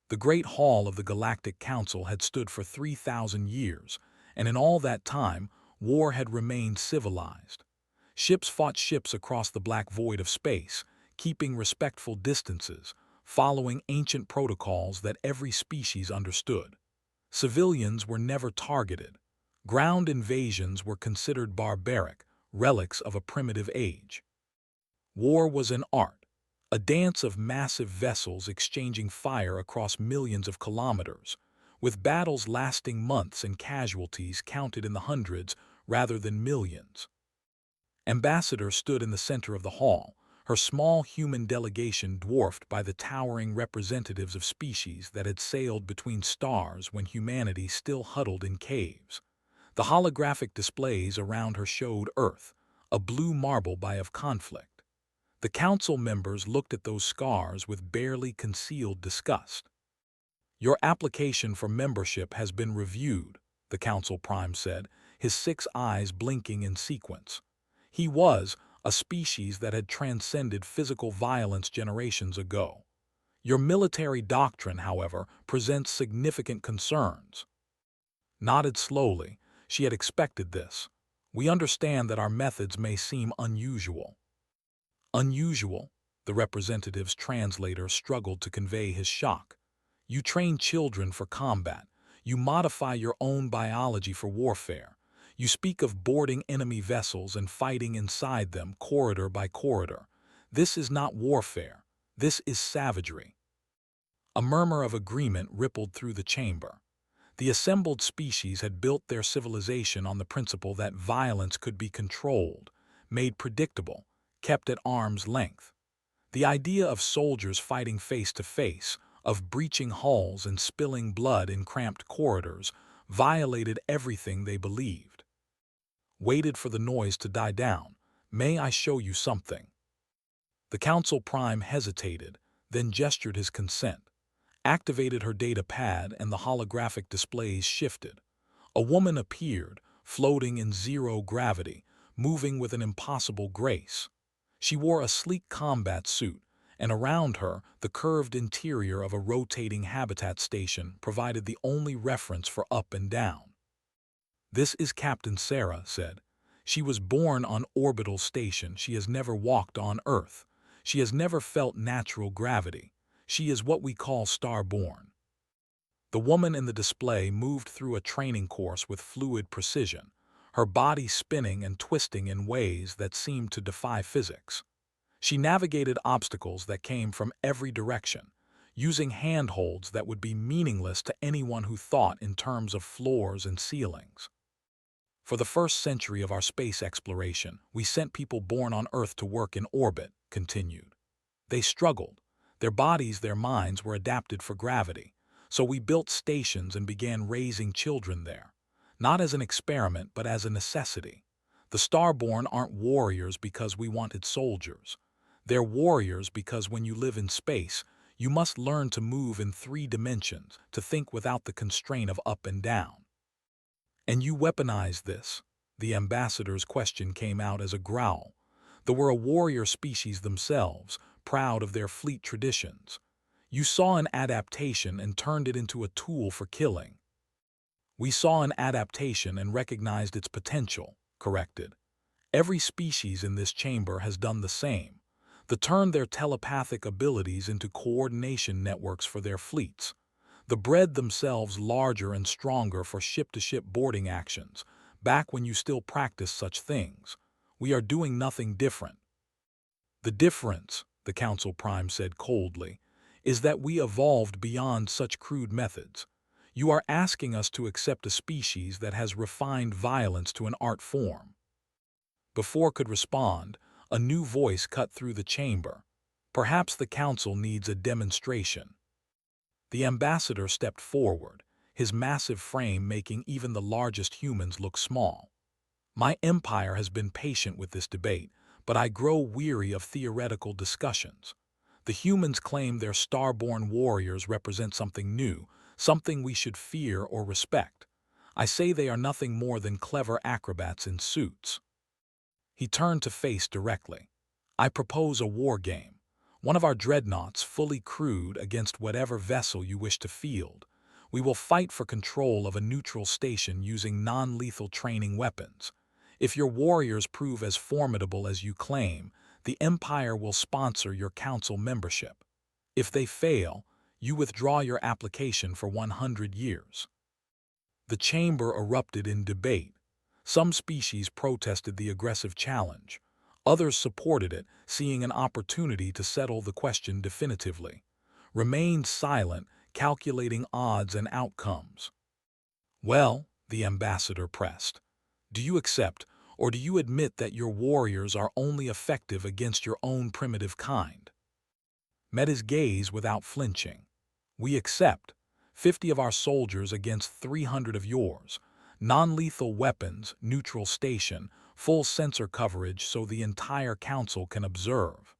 The Great Hall of the Galactic Council had stood for 3,000 years, and in all that time, war had remained civilized. Ships fought ships across the black void of space, keeping respectful distances, following ancient protocols that every species understood. Civilians were never targeted. Ground invasions were considered barbaric, relics of a primitive age. War was an art, a dance of massive vessels exchanging fire across millions of kilometers, with battles lasting months and casualties counted in the hundreds rather than millions. Ambassador stood in the center of the hall, her small human delegation dwarfed by the towering representatives of species that had sailed between stars when humanity still huddled in caves. The holographic displays around her showed Earth, a blue marble of conflict. The council members looked at those scars with barely concealed disgust. "Your application for membership has been reviewed," the council prime said, his 6 eyes blinking in sequence. He was a species that had transcended physical violence generations ago. "Your military doctrine, however, presents significant concerns." Nodded slowly. She had expected this. "We understand that our methods may seem unusual." Unusual? The representative's translator struggled to convey his shock. "You train children for combat. You modify your own biology for warfare. You speak of boarding enemy vessels and fighting inside them, corridor by corridor. This is not warfare. This is savagery." A murmur of agreement rippled through the chamber. The assembled species had built their civilization on the principle that violence could be controlled, made predictable, kept at arm's length. The idea of soldiers fighting face to face, of breaching hulls and spilling blood in cramped corridors, violated everything they believed. Waited for the noise to die down. "May I show you something?" The council prime hesitated, then gestured his consent. Activated her data pad and the holographic displays shifted. A woman appeared, floating in zero gravity, moving with an impossible grace. She wore a sleek combat suit, and around her, the curved interior of a rotating habitat station provided the only reference for up and down. "This is Captain Sarah," said. "She was born on orbital station. She has never walked on Earth. She has never felt natural gravity. She is what we call starborn." The woman in the display moved through a training course with fluid precision, her body spinning and twisting in ways that seemed to defy physics. She navigated obstacles that came from every direction, using handholds that would be meaningless to anyone who thought in terms of floors and ceilings. "For the first century of our space exploration, we sent people born on Earth to work in orbit," continued. "They struggled. Their bodies, their minds were adapted for gravity. So we built stations and began raising children there. Not as an experiment, but as a necessity. The Starborn aren't warriors because we wanted soldiers. They're warriors because when you live in space, you must learn to move in 3 dimensions, to think without the constraint of up and down." "And you weaponized this?" The ambassador's question came out as a growl. They were a warrior species themselves, proud of their fleet traditions. "You saw an adaptation and turned it into a tool for killing." "We saw an adaptation and recognized its potential," corrected. "Every species in this chamber has done the same. They turned their telepathic abilities into coordination networks for their fleets. They bred themselves larger and stronger for ship-to-ship boarding actions, back when you still practiced such things. We are doing nothing different." "The difference," the Council Prime said coldly, "is that we evolved beyond such crude methods. You are asking us to accept a species that has refined violence to an art form." Before could respond, a new voice cut through the chamber. "Perhaps the Council needs a demonstration." The ambassador stepped forward, his massive frame making even the largest humans look small. "My empire has been patient with this debate, but I grow weary of theoretical discussions. The humans claim their starborn warriors represent something new, something we should fear or respect. I say they are nothing more than clever acrobats in suits." He turned to face directly. "I propose a war game. One of our dreadnoughts fully crewed against whatever vessel you wish to field. We will fight for control of a neutral station using non-lethal training weapons. If your warriors prove as formidable as you claim, the Empire will sponsor your council membership. If they fail, you withdraw your application for 100 years. The chamber erupted in debate. Some species protested the aggressive challenge. Others supported it, seeing an opportunity to settle the question definitively. Remained silent, calculating odds and outcomes. Well, the ambassador pressed, do you accept, or do you admit that your warriors are only effective against your own primitive kind? Met his gaze without flinching. We accept. 50 of our soldiers against 300 of yours. Non-lethal weapons, neutral station, full sensor coverage so the entire council can observe.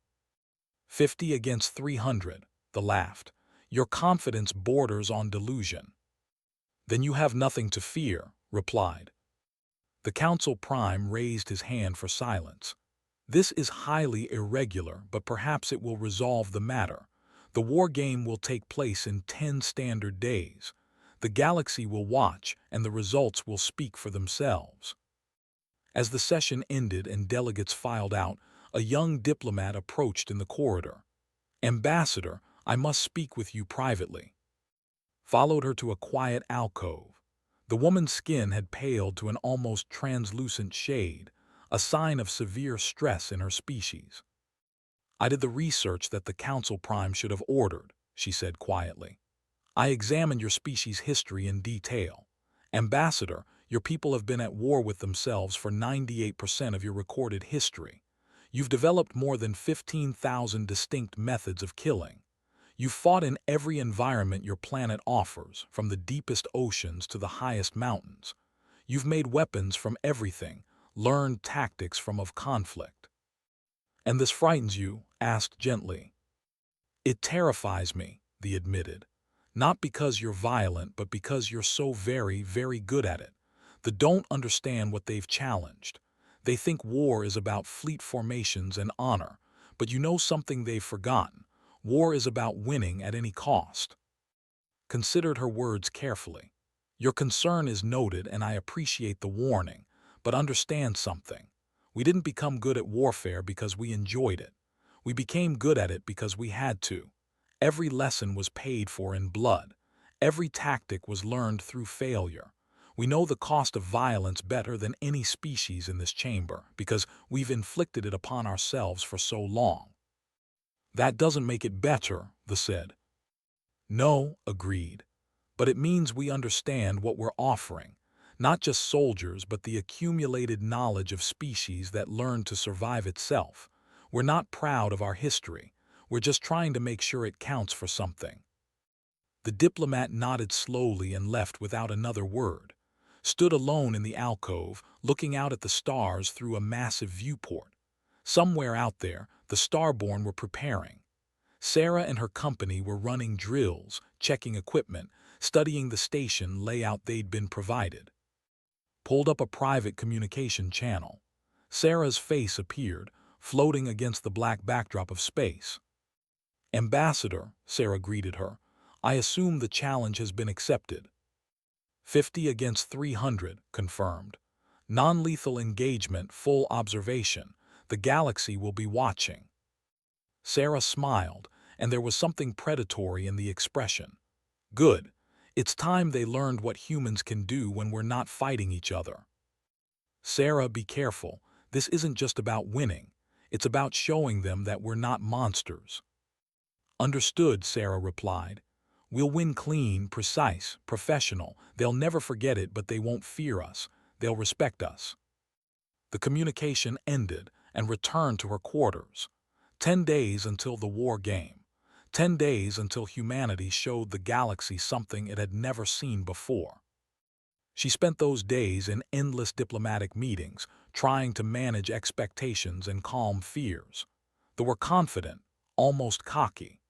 50 against 300, the laughed. Your confidence borders on delusion. Then you have nothing to fear, replied. The council prime raised his hand for silence. This is highly irregular, but perhaps it will resolve the matter. The war game will take place in 10 standard days. The galaxy will watch, and the results will speak for themselves. As the session ended and delegates filed out, a young diplomat approached in the corridor. Ambassador, I must speak with you privately. Followed her to a quiet alcove. The woman's skin had paled to an almost translucent shade, a sign of severe stress in her species. I did the research that the Council Prime should have ordered, she said quietly. I examined your species' history in detail. Ambassador, your people have been at war with themselves for 98% of your recorded history. You've developed more than 15,000 distinct methods of killing. You've fought in every environment your planet offers, from the deepest oceans to the highest mountains. You've made weapons from everything, learned tactics from of conflict. And this frightens you? Asked gently. It terrifies me, the admitted. Not because you're violent, but because you're so very, very good at it. The don't understand what they've challenged. They think war is about fleet formations and honor, but you know something they've forgotten. War is about winning at any cost. Considered her words carefully. Your concern is noted and I appreciate the warning, but understand something. We didn't become good at warfare because we enjoyed it. We became good at it because we had to. Every lesson was paid for in blood. Every tactic was learned through failure. We know the cost of violence better than any species in this chamber because we've inflicted it upon ourselves for so long. That doesn't make it better, the said. No, agreed. But it means we understand what we're offering. Not just soldiers, but the accumulated knowledge of species that learned to survive itself. We're not proud of our history. We're just trying to make sure it counts for something. The diplomat nodded slowly and left without another word. Stood alone in the alcove, looking out at the stars through a massive viewport. Somewhere out there, the Starborn were preparing. Sarah and her company were running drills, checking equipment, studying the station layout they'd been provided. Pulled up a private communication channel. Sarah's face appeared, floating against the black backdrop of space. Ambassador, Sarah greeted her, I assume the challenge has been accepted. 50 against 300, confirmed. Non-lethal engagement, full observation. The galaxy will be watching. Sarah smiled, and there was something predatory in the expression. Good. It's time they learned what humans can do when we're not fighting each other. Sarah, be careful. This isn't just about winning. It's about showing them that we're not monsters. Understood, Sarah replied. We'll win clean, precise, professional. They'll never forget it, but they won't fear us. They'll respect us. The communication ended and returned to her quarters. 10 days until the war game. 10 days until humanity showed the galaxy something it had never seen before. She spent those days in endless diplomatic meetings, trying to manage expectations and calm fears. They were confident, almost cocky.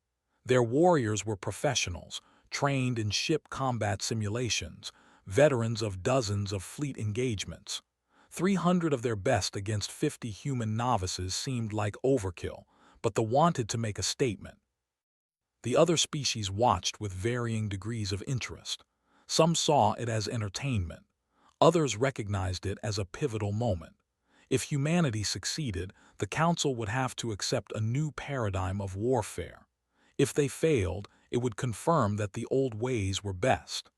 Their warriors were professionals, trained in ship combat simulations, veterans of dozens of fleet engagements. 300 of their best against 50 human novices seemed like overkill, but the wanted to make a statement. The other species watched with varying degrees of interest. Some saw it as entertainment. Others recognized it as a pivotal moment. If humanity succeeded, the Council would have to accept a new paradigm of warfare. If they failed, it would confirm that the old ways were best.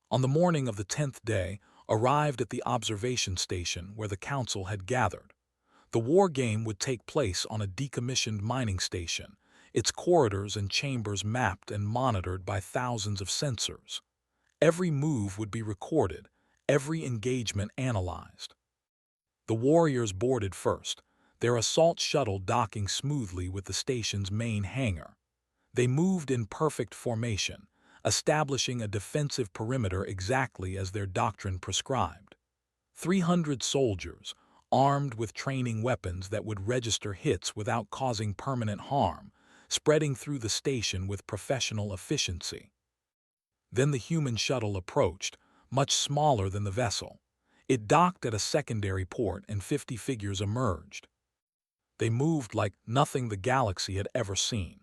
On the morning of the 10th day, arrived at the observation station where the Council had gathered. The war game would take place on a decommissioned mining station, its corridors and chambers mapped and monitored by thousands of sensors. Every move would be recorded, every engagement analyzed. The warriors boarded first, their assault shuttle docking smoothly with the station's main hangar. They moved in perfect formation, establishing a defensive perimeter exactly as their doctrine prescribed. 300 soldiers, armed with training weapons that would register hits without causing permanent harm, spreading through the station with professional efficiency. Then the human shuttle approached, much smaller than the vessel. It docked at a secondary port and 50 figures emerged. They moved like nothing the galaxy had ever seen.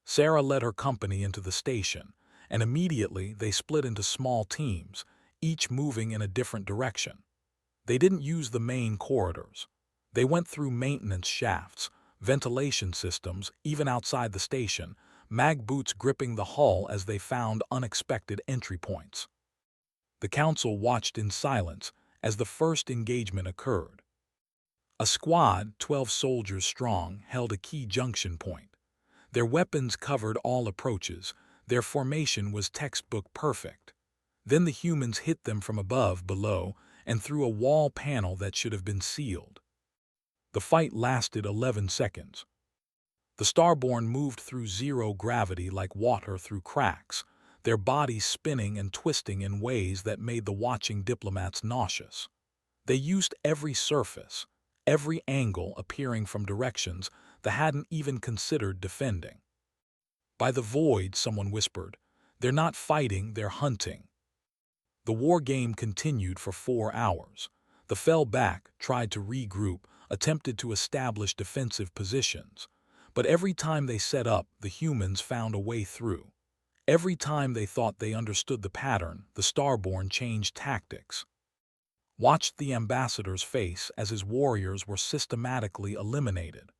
Sarah led her company into the station, and immediately they split into small teams, each moving in a different direction. They didn't use the main corridors. They went through maintenance shafts, ventilation systems, even outside the station, mag boots gripping the hull as they found unexpected entry points. The Council watched in silence as the first engagement occurred. A squad, 12 soldiers strong, held a key junction point. Their weapons covered all approaches. Their formation was textbook perfect. Then the humans hit them from above, below, and through a wall panel that should have been sealed. The fight lasted 11 seconds. The Starborn moved through zero gravity like water through cracks, their bodies spinning and twisting in ways that made the watching diplomats nauseous. They used every surface, every angle appearing from directions they hadn't even considered defending. By the void, someone whispered, "They're not fighting, they're hunting." The war game continued for 4 hours. They fell back, tried to regroup, attempted to establish defensive positions. But every time they set up, the humans found a way through. Every time they thought they understood the pattern, the Starborn changed tactics. Watched the ambassador's face as his warriors were systematically eliminated.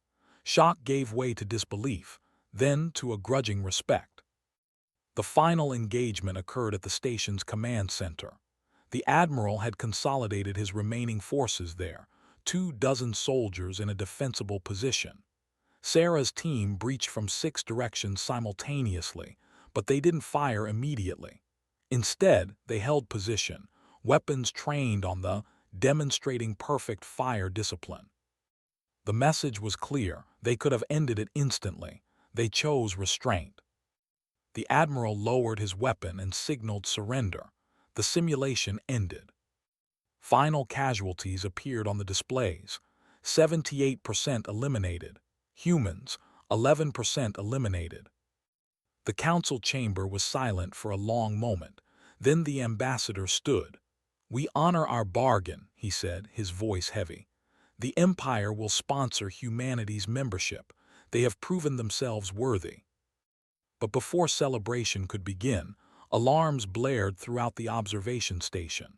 Shock gave way to disbelief, then to a grudging respect. The final engagement occurred at the station's command center. The admiral had consolidated his remaining forces there, 24 soldiers in a defensible position. Sarah's team breached from 6 directions simultaneously, but they didn't fire immediately. Instead, they held position, weapons trained on them, demonstrating perfect fire discipline. The message was clear. They could have ended it instantly. They chose restraint. The admiral lowered his weapon and signaled surrender. The simulation ended. Final casualties appeared on the displays. 78% eliminated. Humans, 11% eliminated. The council chamber was silent for a long moment. Then the ambassador stood. "We honor our bargain," he said, his voice heavy. "The Empire will sponsor humanity's membership. They have proven themselves worthy." But before celebration could begin, alarms blared throughout the observation station.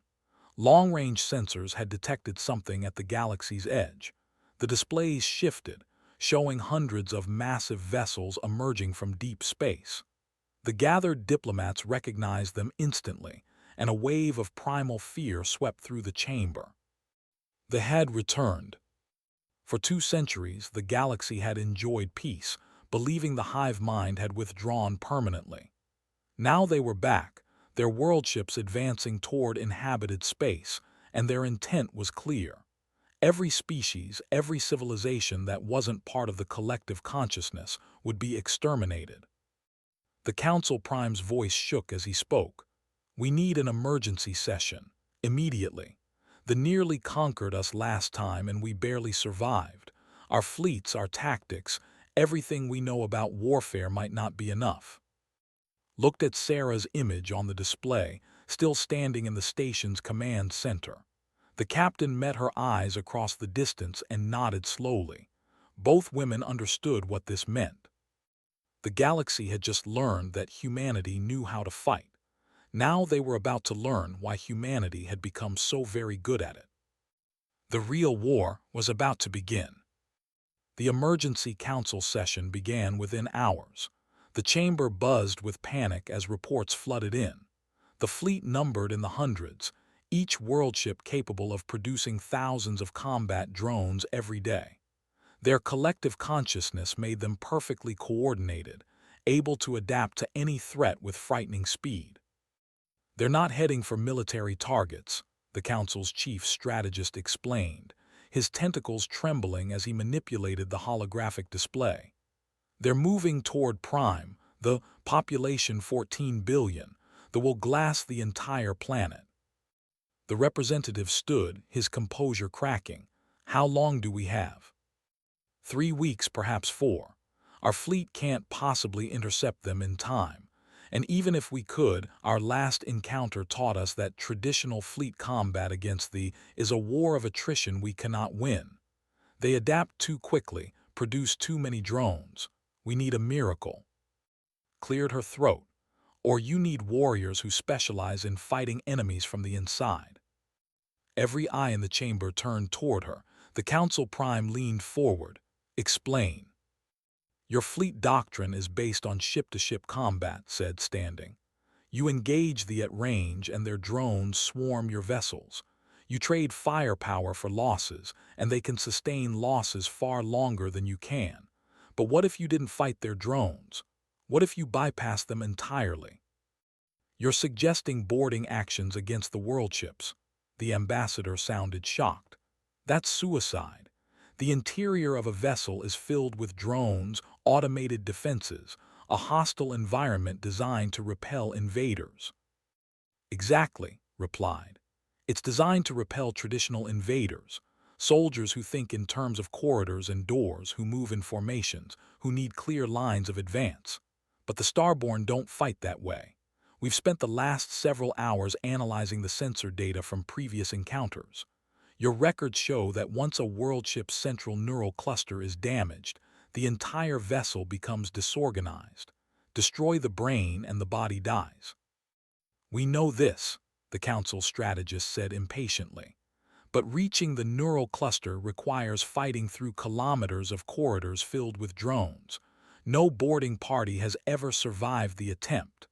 Long-range sensors had detected something at the galaxy's edge. The displays shifted, showing hundreds of massive vessels emerging from deep space. The gathered diplomats recognized them instantly, and a wave of primal fear swept through the chamber. The had returned. For 2 centuries, the galaxy had enjoyed peace, believing the hive mind had withdrawn permanently. Now they were back, their worldships advancing toward inhabited space, and their intent was clear. Every species, every civilization that wasn't part of the collective consciousness would be exterminated. The Council Prime's voice shook as he spoke. "We need an emergency session, immediately. The nearly conquered us last time and we barely survived. Our fleets, our tactics, everything we know about warfare might not be enough." Looked at Sarah's image on the display, still standing in the station's command center. The captain met her eyes across the distance and nodded slowly. Both women understood what this meant. The galaxy had just learned that humanity knew how to fight. Now they were about to learn why humanity had become so very good at it. The real war was about to begin. The emergency council session began within hours. The chamber buzzed with panic as reports flooded in. The fleet numbered in the hundreds, each worldship capable of producing thousands of combat drones every day. Their collective consciousness made them perfectly coordinated, able to adapt to any threat with frightening speed. They're not heading for military targets, the Council's chief strategist explained, his tentacles trembling as he manipulated the holographic display. They're moving toward Prime, the population 14 billion, that will glass the entire planet. The representative stood, his composure cracking. How long do we have? 3 weeks, perhaps 4. Our fleet can't possibly intercept them in time. And even if we could, our last encounter taught us that traditional fleet combat against the is a war of attrition we cannot win. They adapt too quickly, produce too many drones. We need a miracle. Cleared her throat. Or you need warriors who specialize in fighting enemies from the inside. Every eye in the chamber turned toward her. The Council Prime leaned forward. Explain. Your fleet doctrine is based on ship-to-ship combat, said Standing. You engage the at range and their drones swarm your vessels. You trade firepower for losses, and they can sustain losses far longer than you can. But what if you didn't fight their drones? What if you bypass them entirely? You're suggesting boarding actions against the worldships. The ambassador sounded shocked. That's suicide. The interior of a vessel is filled with drones, automated defenses, a hostile environment designed to repel invaders. Exactly, replied. It's designed to repel traditional invaders, soldiers who think in terms of corridors and doors, who move in formations, who need clear lines of advance. But the Starborn don't fight that way. We've spent the last several hours analyzing the sensor data from previous encounters. Your records show that once a worldship's central neural cluster is damaged, the entire vessel becomes disorganized. Destroy the brain and the body dies. We know this, the Council strategist said impatiently. But reaching the neural cluster requires fighting through kilometers of corridors filled with drones. No boarding party has ever survived the attempt.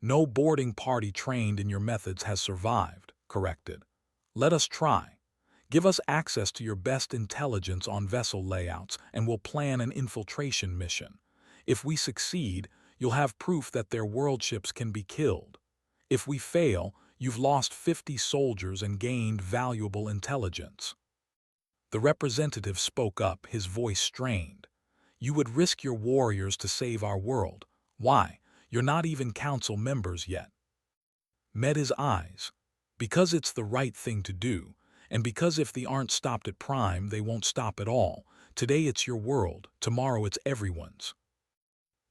No boarding party trained in your methods has survived, corrected. Let us try. Give us access to your best intelligence on vessel layouts, and we'll plan an infiltration mission. If we succeed, you'll have proof that their worldships can be killed. If we fail, you've lost 50 soldiers and gained valuable intelligence. The representative spoke up, his voice strained. You would risk your warriors to save our world. Why? You're not even council members yet. Met his eyes. Because it's the right thing to do, and because if they aren't stopped at Prime, they won't stop at all. Today it's your world, tomorrow it's everyone's.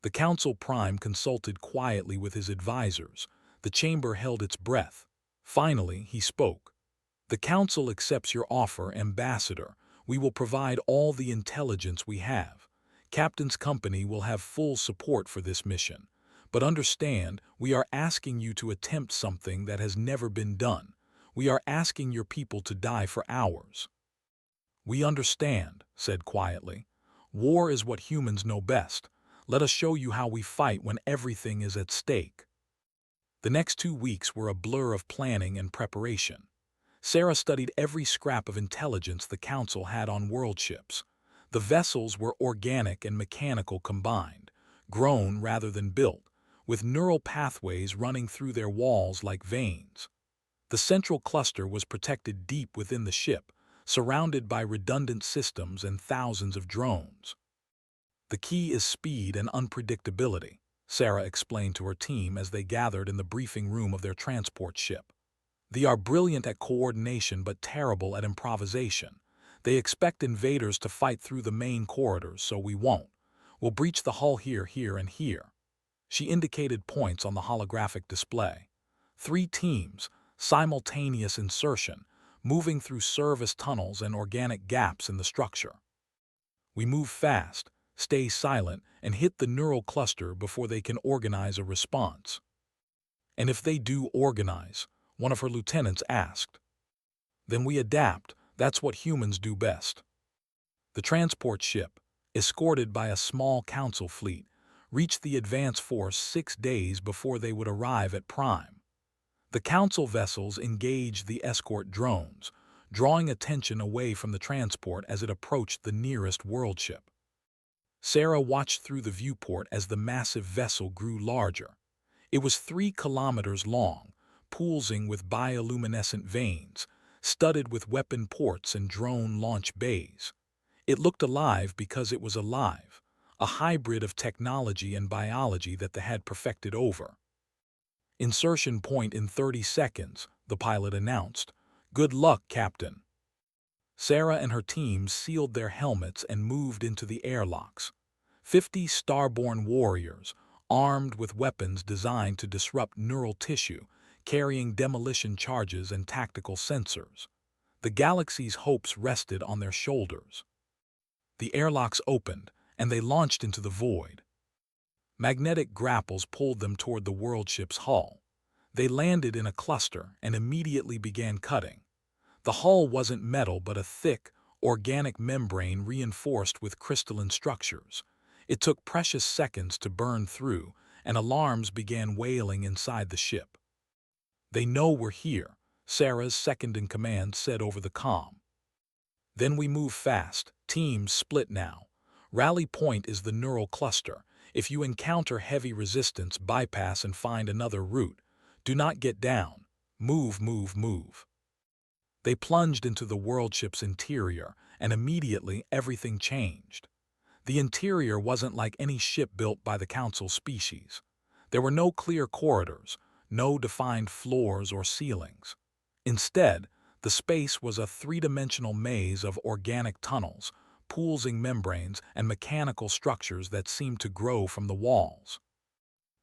The Council Prime consulted quietly with his advisors. The chamber held its breath. Finally, he spoke. The Council accepts your offer, Ambassador. We will provide all the intelligence we have. Captain's company will have full support for this mission. But understand, we are asking you to attempt something that has never been done. We are asking your people to die for ours. We understand, said quietly. War is what humans know best. Let us show you how we fight when everything is at stake. The next 2 weeks were a blur of planning and preparation. Sarah studied every scrap of intelligence the Council had on worldships. The vessels were organic and mechanical combined, grown rather than built, with neural pathways running through their walls like veins. The central cluster was protected deep within the ship, surrounded by redundant systems and thousands of drones. The key is speed and unpredictability, Sarah explained to her team as they gathered in the briefing room of their transport ship. They are brilliant at coordination but terrible at improvisation. They expect invaders to fight through the main corridors, so we won't. We'll breach the hull here, here, and here. She indicated points on the holographic display. 3 teams, simultaneous insertion, moving through service tunnels and organic gaps in the structure. We move fast, stay silent, and hit the neural cluster before they can organize a response. And if they do organize, one of her lieutenants asked. Then we adapt. That's what humans do best. The transport ship, escorted by a small council fleet, reached the advance force 6 days before they would arrive at Prime. The council vessels engaged the escort drones, drawing attention away from the transport as it approached the nearest world ship. Sarah watched through the viewport as the massive vessel grew larger. It was 3 kilometers long, pulsing with bioluminescent veins, studded with weapon ports and drone launch bays. It looked alive because it was alive, a hybrid of technology and biology that they had perfected over. Insertion point in 30 seconds, the pilot announced. Good luck, Captain. Sarah and her team sealed their helmets and moved into the airlocks. 50 starborn warriors, armed with weapons designed to disrupt neural tissue, carrying demolition charges and tactical sensors. The galaxy's hopes rested on their shoulders. The airlocks opened, and they launched into the void. Magnetic grapples pulled them toward the world ship's hull. They landed in a cluster and immediately began cutting. The hull wasn't metal but a thick, organic membrane reinforced with crystalline structures. It took precious seconds to burn through, and alarms began wailing inside the ship. They know we're here, Sarah's second-in-command said over the comm. Then we move fast. Teams split now. Rally point is the neural cluster. If you encounter heavy resistance, bypass and find another route. Do not get down. Move, move, move. They plunged into the world ship's interior, and immediately everything changed. The interior wasn't like any ship built by the Council species. There were no clear corridors, no defined floors or ceilings. Instead, the space was a 3-dimensional maze of organic tunnels, pulsing membranes, and mechanical structures that seemed to grow from the walls.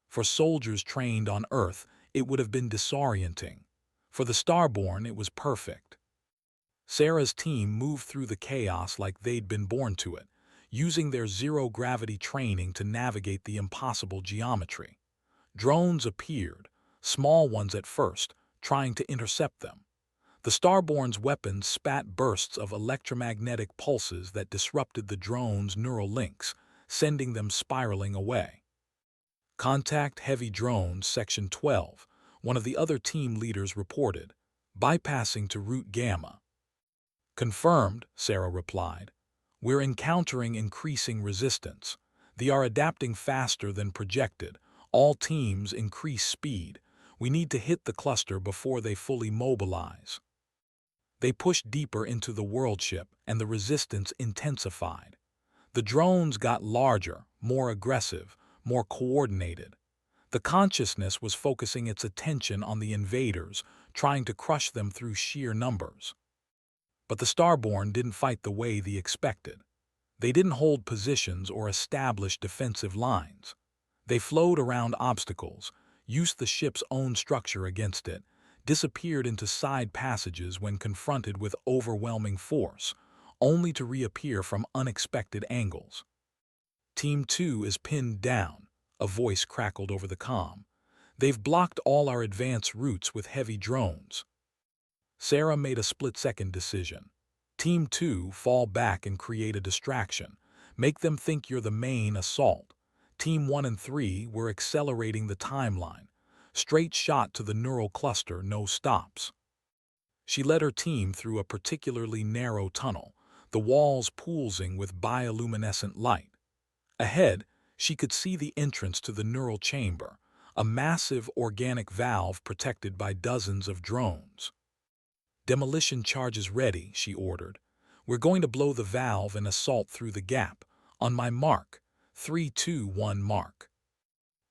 For soldiers trained on Earth, it would have been disorienting. For the Starborn, it was perfect. Sarah's team moved through the chaos like they'd been born to it, using their zero-gravity training to navigate the impossible geometry. Drones appeared, small ones at first, trying to intercept them. The Starborn's weapons spat bursts of electromagnetic pulses that disrupted the drones' neural links, sending them spiraling away. Contact heavy drones, Section 12, one of the other team leaders reported, bypassing to Route Gamma. Confirmed, Sarah replied. We're encountering increasing resistance. They are adapting faster than projected. All teams increase speed. We need to hit the cluster before they fully mobilize. They pushed deeper into the world ship, and the resistance intensified. The drones got larger, more aggressive, more coordinated. The consciousness was focusing its attention on the invaders, trying to crush them through sheer numbers. But the Starborn didn't fight the way they expected. They didn't hold positions or establish defensive lines. They flowed around obstacles, used the ship's own structure against it, disappeared into side passages when confronted with overwhelming force, only to reappear from unexpected angles. Team 2 is pinned down, a voice crackled over the comm. They've blocked all our advance routes with heavy drones. Sarah made a split-second decision. Team 2, fall back and create a distraction. Make them think you're the main assault. Team 1 and 3 were accelerating the timeline. Straight shot to the neural cluster, no stops. She led her team through a particularly narrow tunnel, the walls pulsing with bioluminescent light. Ahead, she could see the entrance to the neural chamber, a massive organic valve protected by dozens of drones. Demolition charges ready, she ordered. We're going to blow the valve and assault through the gap. On my mark. 3, 2, 1, mark.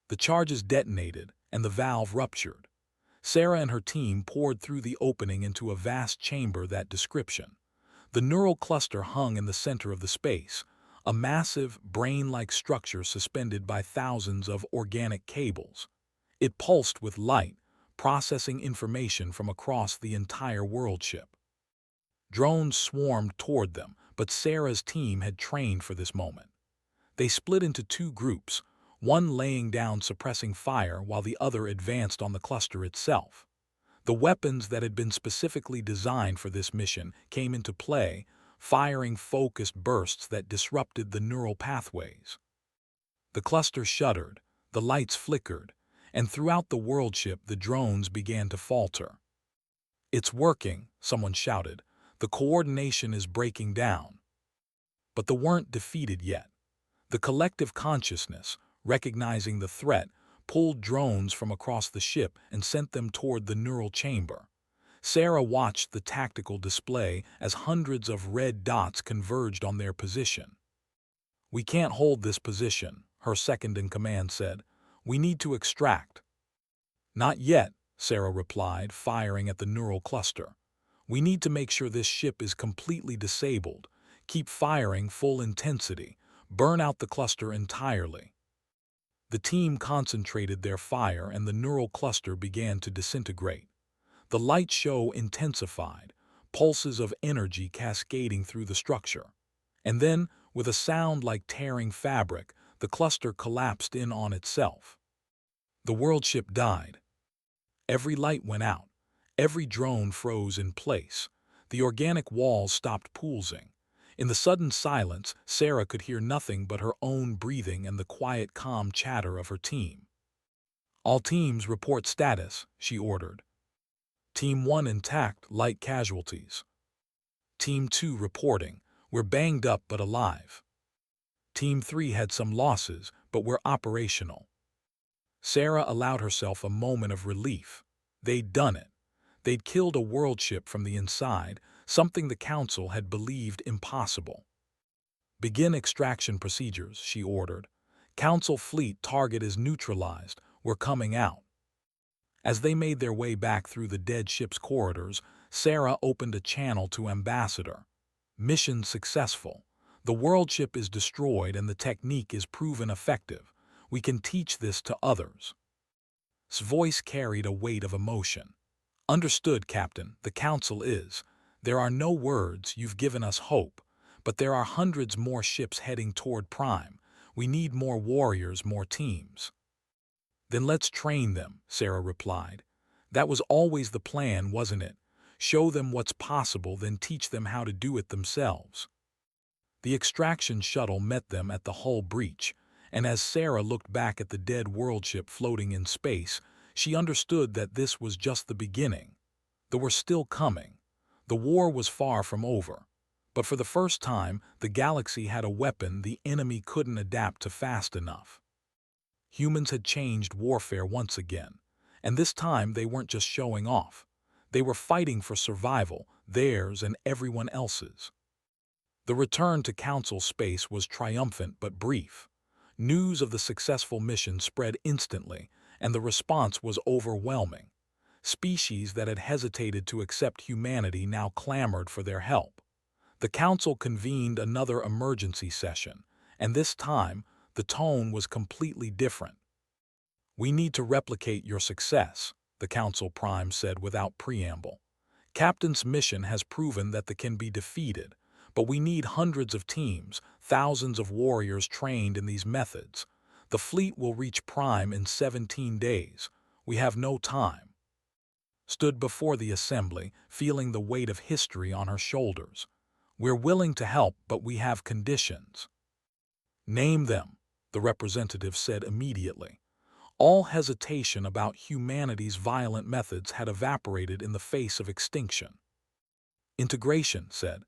The charges detonated, and the valve ruptured. Sarah and her team poured through the opening into a vast chamber that description. The neural cluster hung in the center of the space, a massive, brain-like structure suspended by thousands of organic cables. It pulsed with light, processing information from across the entire world ship. Drones swarmed toward them, but Sarah's team had trained for this moment. They split into two groups, one laying down suppressing fire while the other advanced on the cluster itself. The weapons that had been specifically designed for this mission came into play, firing focused bursts that disrupted the neural pathways. The cluster shuddered, the lights flickered, and throughout the worldship the drones began to falter. "It's working," someone shouted. "The coordination is breaking down." But they weren't defeated yet. The collective consciousness, recognizing the threat, pulled drones from across the ship and sent them toward the neural chamber. Sarah watched the tactical display as hundreds of red dots converged on their position. "We can't hold this position," her second-in-command said. "We need to extract." "Not yet," Sarah replied, firing at the neural cluster. "We need to make sure this ship is completely disabled. Keep firing full intensity. Burn out the cluster entirely." The team concentrated their fire and the neural cluster began to disintegrate. The light show intensified, pulses of energy cascading through the structure. And then, with a sound like tearing fabric, the cluster collapsed in on itself. The worldship died. Every light went out. Every drone froze in place. The organic walls stopped pulsing. In the sudden silence, Sarah could hear nothing but her own breathing and the quiet, calm chatter of her team. "All teams report status," she ordered. "Team 1 intact, light casualties." "Team 2 reporting, we're banged up but alive." "Team 3 had some losses, but we're operational." Sarah allowed herself a moment of relief. They'd done it. They'd killed a worldship from the inside, something the Council had believed impossible. "Begin extraction procedures," she ordered. "Council fleet target is neutralized. We're coming out." As they made their way back through the dead ship's corridors, Sarah opened a channel to Ambassador. "Mission successful. The worldship is destroyed and the technique is proven effective. We can teach this to others." His voice carried a weight of emotion. "Understood, Captain. The Council is. There are no words, you've given us hope. But there are hundreds more ships heading toward Prime. We need more warriors, more teams." "Then let's train them," Sarah replied. "That was always the plan, wasn't it? Show them what's possible, then teach them how to do it themselves." The extraction shuttle met them at the hull breach, and as Sarah looked back at the dead worldship floating in space, she understood that this was just the beginning. They were still coming. The war was far from over. But for the first time, the galaxy had a weapon the enemy couldn't adapt to fast enough. Humans had changed warfare once again, and this time they weren't just showing off. They were fighting for survival, theirs and everyone else's. The return to Council space was triumphant but brief. News of the successful mission spread instantly, and the response was overwhelming. Species that had hesitated to accept humanity now clamored for their help. The Council convened another emergency session, and this time, the tone was completely different. "We need to replicate your success," the Council Prime said without preamble. "Captain's mission has proven that they can be defeated, but we need hundreds of teams, thousands of warriors trained in these methods. The fleet will reach Prime in 17 days. We have no time." Stood before the assembly, feeling the weight of history on her shoulders. "We're willing to help, but we have conditions." "Name them," the representative said immediately. All hesitation about humanity's violent methods had evaporated in the face of extinction. "Integration," said.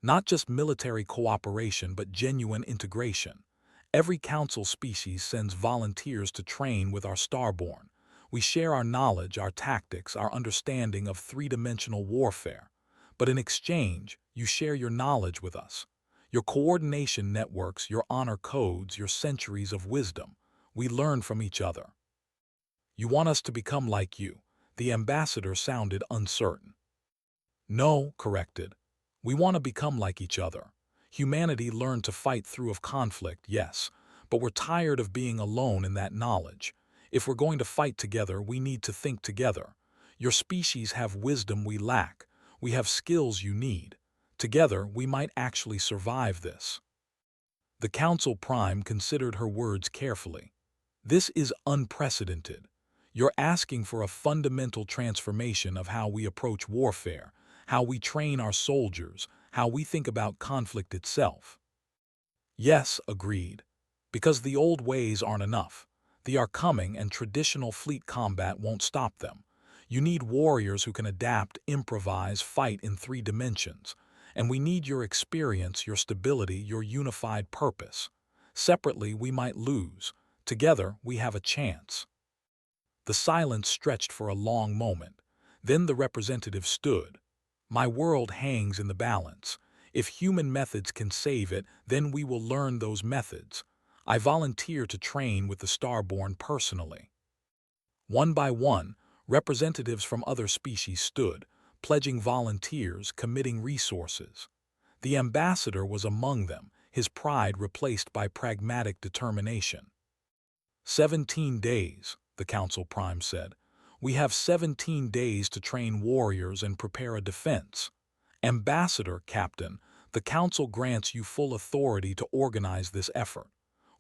"Not just military cooperation, but genuine integration. Every Council species sends volunteers to train with our Starborn. We share our knowledge, our tactics, our understanding of three-dimensional warfare. But in exchange, you share your knowledge with us. Your coordination networks, your honor codes, your centuries of wisdom. We learn from each other." "You want us to become like you?" The ambassador sounded uncertain. "No," corrected. "We want to become like each other. Humanity learned to fight through of conflict, yes, but we're tired of being alone in that knowledge. If we're going to fight together, we need to think together. Your species have wisdom we lack. We have skills you need. Together, we might actually survive this." The Council Prime considered her words carefully. "This is unprecedented. You're asking for a fundamental transformation of how we approach warfare, how we train our soldiers, how we think about conflict itself." "Yes," agreed, "because the old ways aren't enough. They are coming, and traditional fleet combat won't stop them. You need warriors who can adapt, improvise, fight in 3 dimensions. And we need your experience, your stability, your unified purpose. Separately, we might lose. Together, we have a chance." The silence stretched for a long moment. Then the representative stood. "My world hangs in the balance. If human methods can save it, then we will learn those methods. I volunteer to train with the Starborn personally." One by one, representatives from other species stood, pledging volunteers, committing resources. The ambassador was among them, his pride replaced by pragmatic determination. 17 days, the Council Prime said. "We have 17 days to train warriors and prepare a defense. Ambassador, Captain, the Council grants you full authority to organize this effort.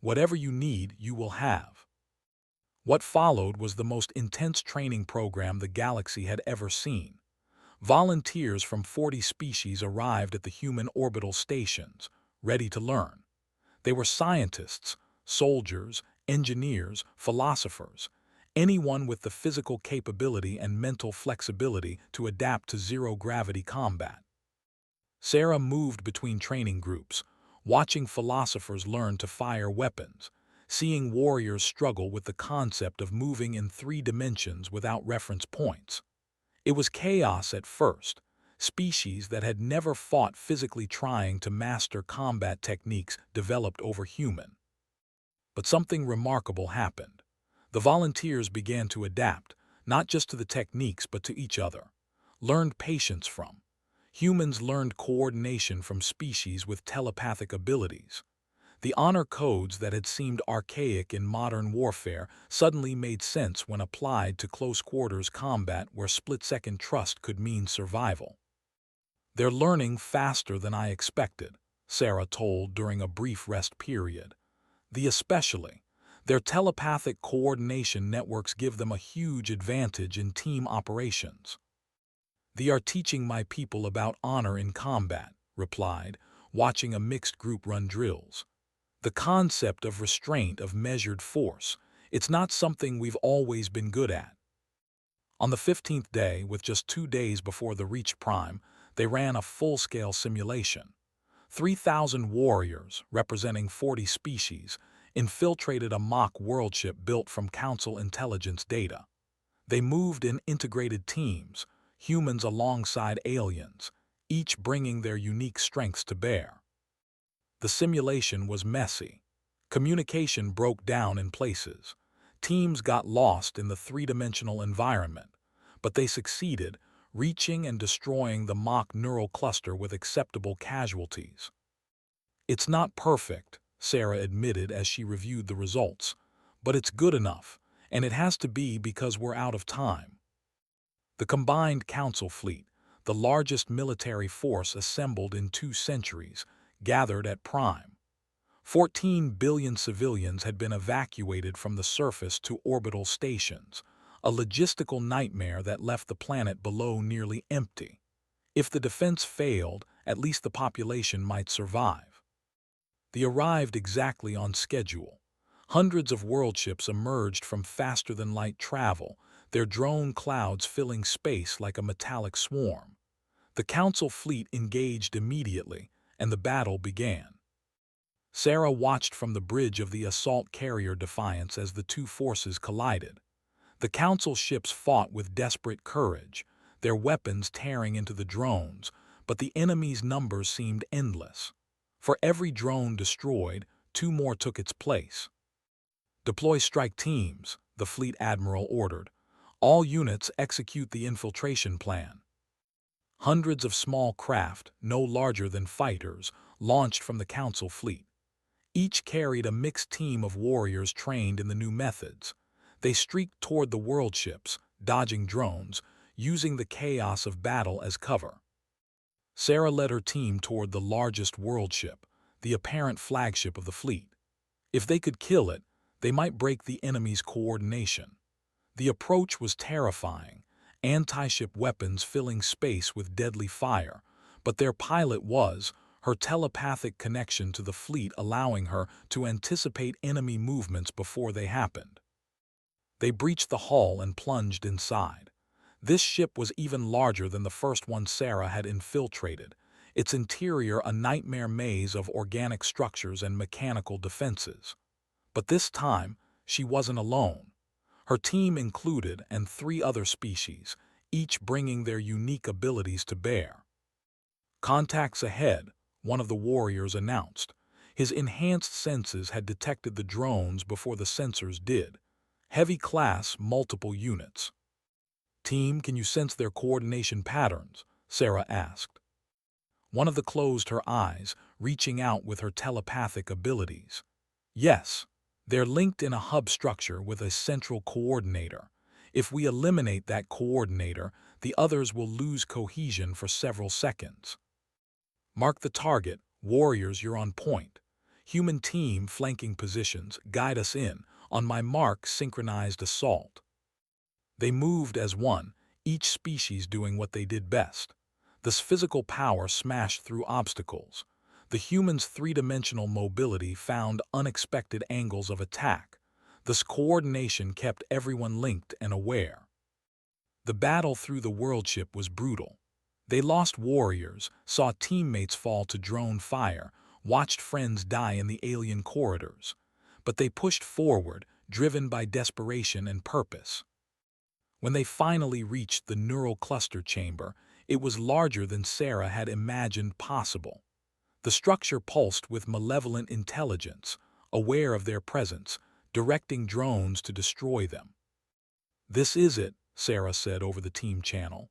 Whatever you need, you will have." What followed was the most intense training program the galaxy had ever seen. Volunteers from 40 species arrived at the human orbital stations, ready to learn. They were scientists, soldiers, engineers, philosophers, anyone with the physical capability and mental flexibility to adapt to zero-gravity combat. Sarah moved between training groups, watching philosophers learn to fire weapons, seeing warriors struggle with the concept of moving in 3 dimensions without reference points. It was chaos at first, species that had never fought physically trying to master combat techniques developed over human. But something remarkable happened. The volunteers began to adapt, not just to the techniques but to each other. Learned patience from. Humans learned coordination from species with telepathic abilities. The honor codes that had seemed archaic in modern warfare suddenly made sense when applied to close-quarters combat where split-second trust could mean survival. "They're learning faster than I expected," Sarah told during a brief rest period. Their telepathic coordination networks give them a huge advantage in team operations." "They are teaching my people about honor in combat," replied, watching a mixed group run drills. "The concept of restraint, of measured force, it's not something we've always been good at." On the 15th day, with just 2 days before the Reach Prime, they ran a full-scale simulation. 3,000 warriors, representing 40 species, infiltrated a mock worldship built from Council intelligence data. They moved in integrated teams, humans alongside aliens, each bringing their unique strengths to bear. The simulation was messy. Communication broke down in places. Teams got lost in the 3-dimensional environment, but they succeeded, reaching and destroying the mock neural cluster with acceptable casualties. "It's not perfect," Sarah admitted as she reviewed the results, "but it's good enough, and it has to be because we're out of time." The combined Council fleet, the largest military force assembled in 2 centuries, gathered at Prime. 14 billion civilians had been evacuated from the surface to orbital stations, a logistical nightmare that left the planet below nearly empty. If the defense failed, at least the population might survive. They arrived exactly on schedule. Hundreds of worldships emerged from faster-than-light travel, their drone clouds filling space like a metallic swarm. The Council fleet engaged immediately, and the battle began. Sarah watched from the bridge of the assault carrier Defiance as the 2 forces collided. The Council ships fought with desperate courage, their weapons tearing into the drones, but the enemy's numbers seemed endless. For every drone destroyed, 2 more took its place. "Deploy strike teams," the fleet admiral ordered. "All units execute the infiltration plan." Hundreds of small craft, no larger than fighters, launched from the Council fleet. Each carried a mixed team of warriors trained in the new methods. They streaked toward the worldships, dodging drones, using the chaos of battle as cover. Sarah led her team toward the largest world ship, the apparent flagship of the fleet. If they could kill it, they might break the enemy's coordination. The approach was terrifying, anti-ship weapons filling space with deadly fire, but their pilot was, her telepathic connection to the fleet allowing her to anticipate enemy movements before they happened. They breached the hull and plunged inside. This ship was even larger than the first one Sarah had infiltrated, its interior a nightmare maze of organic structures and mechanical defenses. But this time, she wasn't alone. Her team included and 3 other species, each bringing their unique abilities to bear. "Contacts ahead," one of the warriors announced. His enhanced senses had detected the drones before the sensors did. Heavy class, multiple units. "Team, can you sense their coordination patterns?" Sarah asked. One of the closed her eyes, reaching out with her telepathic abilities. "Yes, they're linked in a hub structure with a central coordinator. If we eliminate that coordinator, the others will lose cohesion for several seconds." "Mark the target. Warriors, you're on point. Human team, flanking positions, guide us in. On my mark, synchronized assault." They moved as one, each species doing what they did best. This physical power smashed through obstacles. The humans' 3-dimensional mobility found unexpected angles of attack. This coordination kept everyone linked and aware. The battle through the world ship was brutal. They lost warriors, saw teammates fall to drone fire, watched friends die in the alien corridors. But they pushed forward, driven by desperation and purpose. When they finally reached the neural cluster chamber, it was larger than Sarah had imagined possible. The structure pulsed with malevolent intelligence, aware of their presence, directing drones to destroy them. "This is it," Sarah said over the team channel.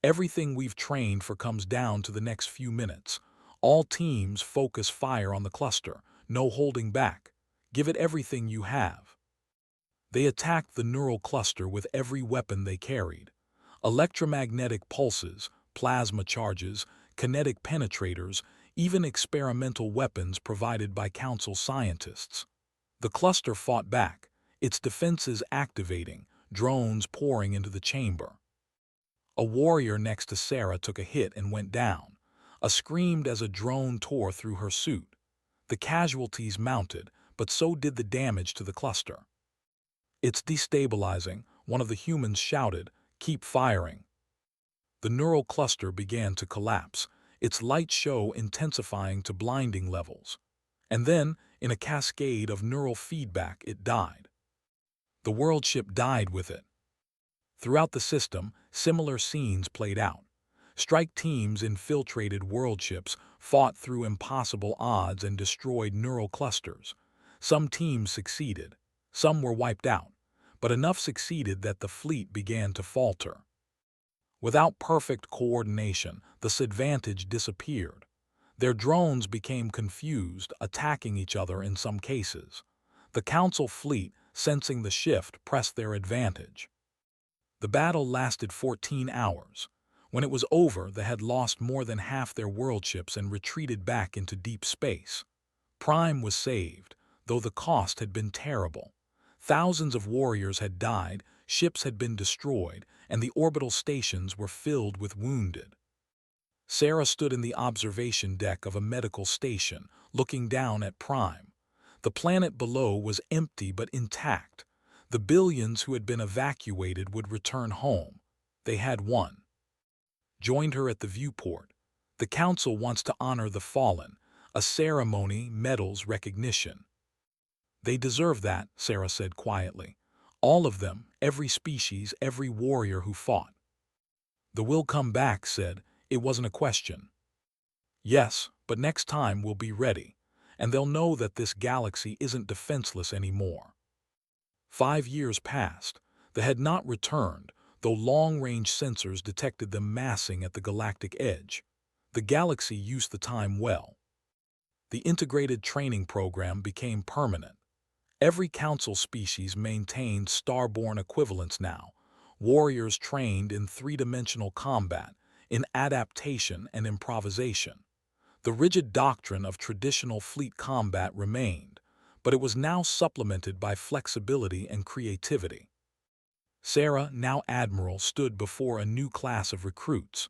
"Everything we've trained for comes down to the next few minutes. All teams focus fire on the cluster, no holding back. Give it everything you have." They attacked the neural cluster with every weapon they carried. Electromagnetic pulses, plasma charges, kinetic penetrators, even experimental weapons provided by Council scientists. The cluster fought back, its defenses activating, drones pouring into the chamber. A warrior next to Sarah took a hit and went down. Screamed as a drone tore through her suit. The casualties mounted, but so did the damage to the cluster. "It's destabilizing," one of the humans shouted. "Keep firing." The neural cluster began to collapse, its light show intensifying to blinding levels. And then, in a cascade of neural feedback, it died. The world ship died with it. Throughout the system, similar scenes played out. Strike teams infiltrated world ships, fought through impossible odds and destroyed neural clusters. Some teams succeeded. Some were wiped out, but enough succeeded that the fleet began to falter. Without perfect coordination, this advantage disappeared. Their drones became confused, attacking each other in some cases. The Council fleet, sensing the shift, pressed their advantage. The battle lasted 14 hours. When it was over, they had lost more than half their world ships and retreated back into deep space. Prime was saved, though the cost had been terrible. Thousands of warriors had died, ships had been destroyed, and the orbital stations were filled with wounded. Sarah stood in the observation deck of a medical station, looking down at Prime. The planet below was empty but intact. The billions who had been evacuated would return home. They had won. Joined her at the viewport. "The Council wants to honor the fallen. A ceremony, medals, recognition." "They deserve that," Sarah said quietly. "All of them, every species, every warrior who fought." "The will come back," said. It wasn't a question. "Yes, but next time we'll be ready, and they'll know that this galaxy isn't defenseless anymore." 5 years passed. They had not returned, though long-range sensors detected them massing at the galactic edge. The galaxy used the time well. The integrated training program became permanent. Every Council species maintained starborn equivalents now, warriors trained in 3-dimensional combat, in adaptation and improvisation. The rigid doctrine of traditional fleet combat remained, but it was now supplemented by flexibility and creativity. Sarah, now Admiral, stood before a new class of recruits.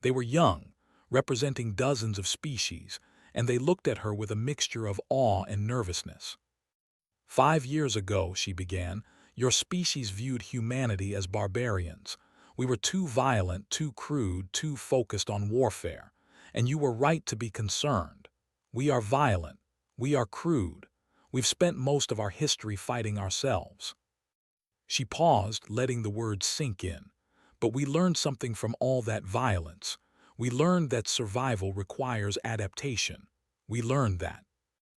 They were young, representing dozens of species, and they looked at her with a mixture of awe and nervousness. 5 years ago, she began, your species viewed humanity as barbarians. We were too violent, too crude, too focused on warfare. And you were right to be concerned. We are violent. We are crude. We've spent most of our history fighting ourselves. She paused, letting the words sink in. But we learned something from all that violence. We learned that survival requires adaptation. We learned that